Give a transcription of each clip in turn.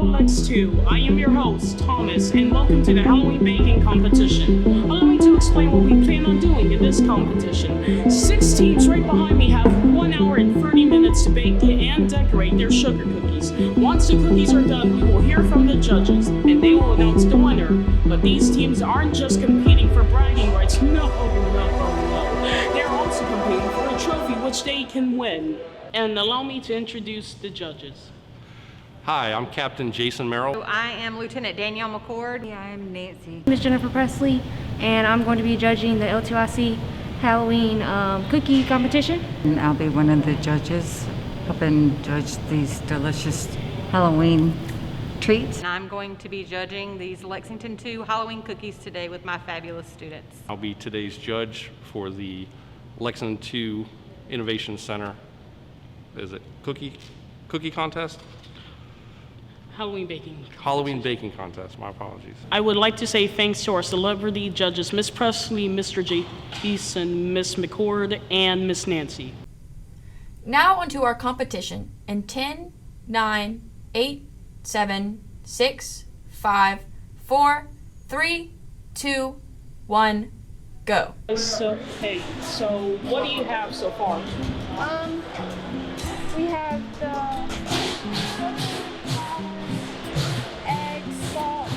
L2. I am your host, Thomas, and welcome to the Halloween baking competition. Allow me to explain what we plan on doing in this competition. 6 teams right behind me have 1 hour and 30 minutes to bake and decorate their sugar cookies. Once the cookies are done, we will hear from the judges, and they will announce the winner. But these teams aren't just competing for bragging rights. No. They're also competing for a trophy which they can win. And allow me to introduce the judges. Hi, I'm Captain Jason Merrill. I am Lieutenant Danielle McCord. I'm Nancy. Ms. Jennifer Presley, and I'm going to be judging the L2IC Halloween cookie competition. And I'll be one of the judges, helping judge these delicious Halloween treats. And I'm going to be judging these Lexington 2 Halloween cookies today with my fabulous students. I'll be today's judge for the Lexington 2 Innovation Center. Is it cookie contest? Halloween baking. Halloween baking contest, my apologies. I would like to say thanks to our celebrity judges, Ms. Presley, Mr. Jason, Ms. McCord, and Ms. Nancy. Now onto our competition in 10, 9, 8, 7, 6, 5, 4, 3, 2, 1, go. So what do you have so far? We have the eggs, salt,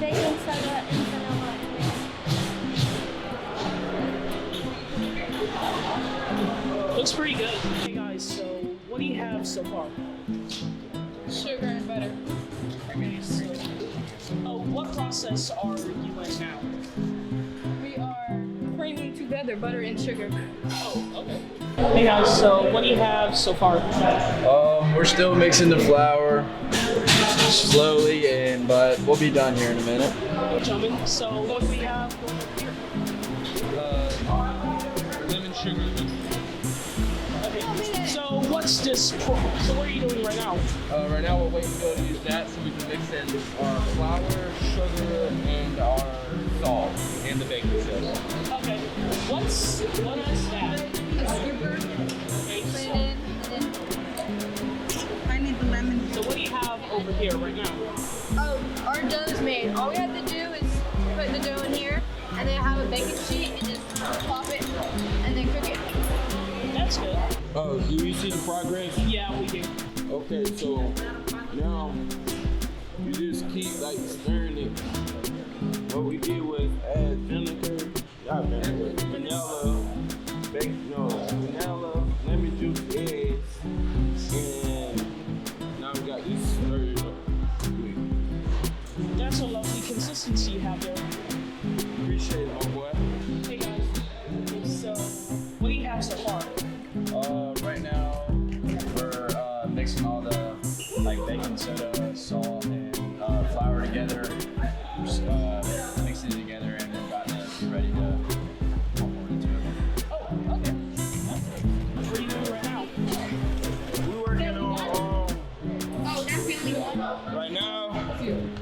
baking soda, and vanilla. Looks pretty good. Hey guys, so what do you have so far? Sugar and butter. Okay, so what process are you in now? We are creaming together butter and sugar. Oh, okay. Hey guys, so what do you have so far? We're still mixing the flour slowly, but we'll be done here in a minute. Gentlemen, so what do we have going here? Lemon sugar. Okay, so what's this? So what are you doing right now? Right now we're waiting to go to use that so we can mix in our flour, sugar, and our salt, and the baking soda. Okay, what is that? A scooper. Okay, Put it in, and then I need the lemon. so what do you have over here right now? Oh, our dough's made. All we have to do is put the dough in here, and then have a baking sheet, and just pop it, and then cook it. That's good. Oh, do you see the progress? Yeah, we do. Okay, so now you just keep like stirring it. What we did was add vanilla, lemon juice, eggs, and now we got this stirred up. That's a lovely consistency you have there. Appreciate it, my boy. Hey guys, so what do you have so far? Right now we're mixing all the baking soda, salt, and flour together. Mixing it together and then got it ready to pour into it. Oh, okay. What are you doing right now? We working on Oh, that's really good. right now.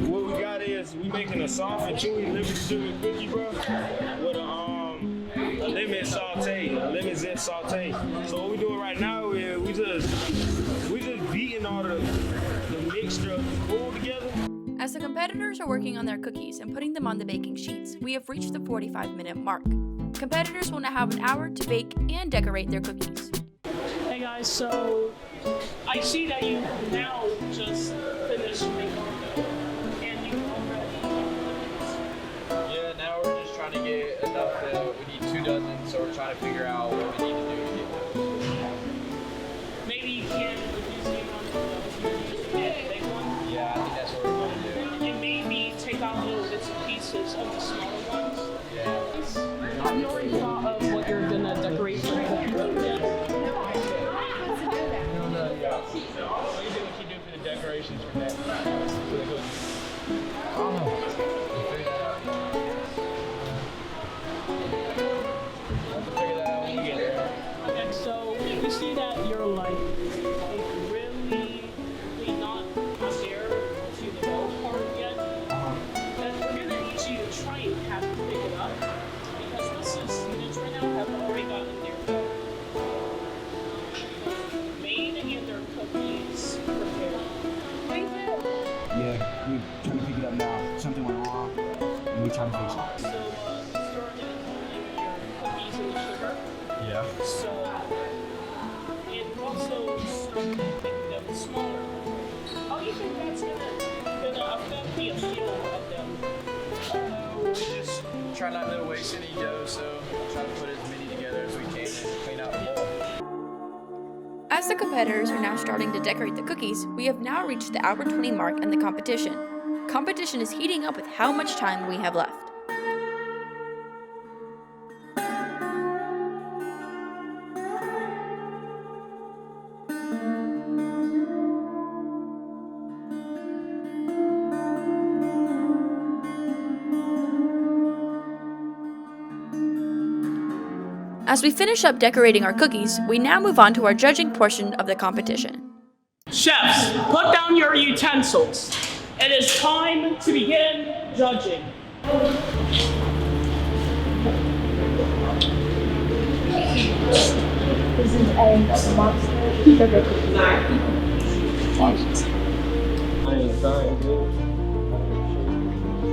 What we got is we making a soft and chewy lemon sugar cookie, bro, with a lemon zest saute. So what we doing right now is we just beating all the mixture of the food together. As the competitors are working on their cookies and putting them on the baking sheets, we have reached the 45-minute mark. Competitors will now have an hour to bake and decorate their cookies. Hey guys, so I see that you now just finished making the and you already. Yeah, now we're just trying to get enough. We need 2 dozen, so we're trying to figure out what we need to do to get those. Maybe you can reduce the amount of big one. Yeah, I think that's what we're going to do. And maybe take out little bits and pieces of the smaller ones. Yeah. Have you already thought of what you're gonna decorate for the cookie? What do you think we should do for the decorations for that? For the cookies? I don't know. We'll figure that out. We'll have to figure that out when we get there. Okay, so we see that you're really not there to the low part yet. Then we're gonna need you to try and have to pick it up because most of the students right now have already gotten their dough made and their cookies prepared. Yeah, we're trying to pick it up now. Something went wrong, and we're trying to fix it. Starting including your cookies and sugar. Yeah. So, and also making them smaller. How do you think that's gonna affect the appeal of them? We just try not to waste any dough, so try to put as many together as we can and clean out the bowl. As the competitors are now starting to decorate the cookies, we have now reached the hour 20 mark in the competition. Competition is heating up with how much time we have left. As we finish up decorating our cookies, we now move on to our judging portion of the competition. Chefs, put down your utensils. It is time to begin judging. This is a monster sugar cookie. I ain't dying, dude.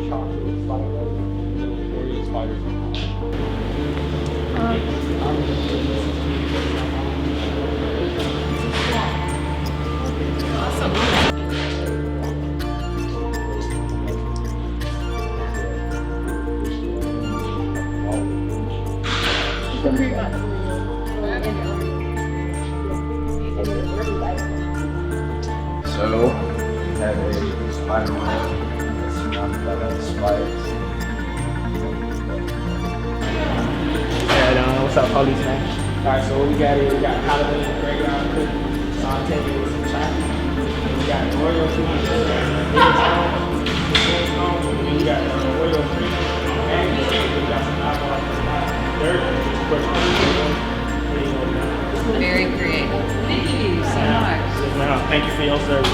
Chocolate, Oreo spider. So, we have a spider web surrounded by other spiders. What's up, police man? Alright, so what we got is we got Halloween graveyard cookie, sauteed with some chocolate. We got Oreo cookies, and we got Oreo cream, and we got some alcohol, dirt, Very creative. Thank you so much. Thank you for your service.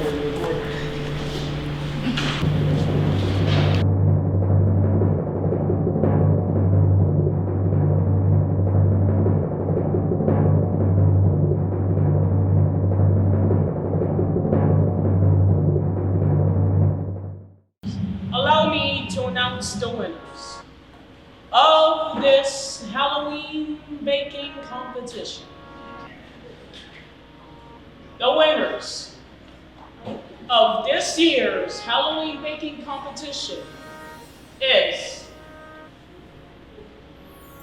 Allow me to announce the winners of this Halloween baking competition. The winners of this year's Halloween baking competition is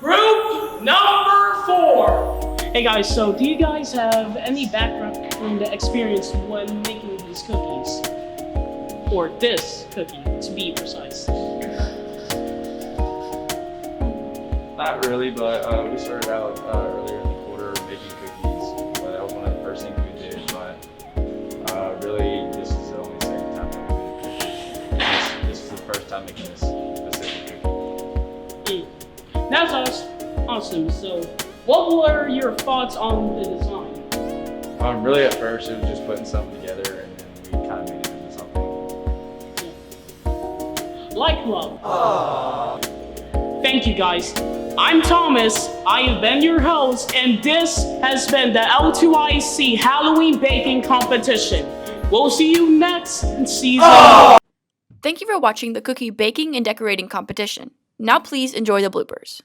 group number 4. Hey guys, so do you guys have any background experience when making these cookies? Or this cookie, to be precise. Not really, but we started out earlier in the quarter making cookies. But that was one of the first things we did. But really, this is the only second time that we made a cookie. This is the first time making this specific cookie. That's awesome. So, what were your thoughts on the design? Really, at first, it was just putting something together, and then we kind of made it into something. Like love. Thank you guys. I'm Thomas, I have been your host, and this has been the L2IC Halloween Baking Competition. We'll see you next season. Thank you for watching the cookie baking and decorating competition. Now please enjoy the bloopers.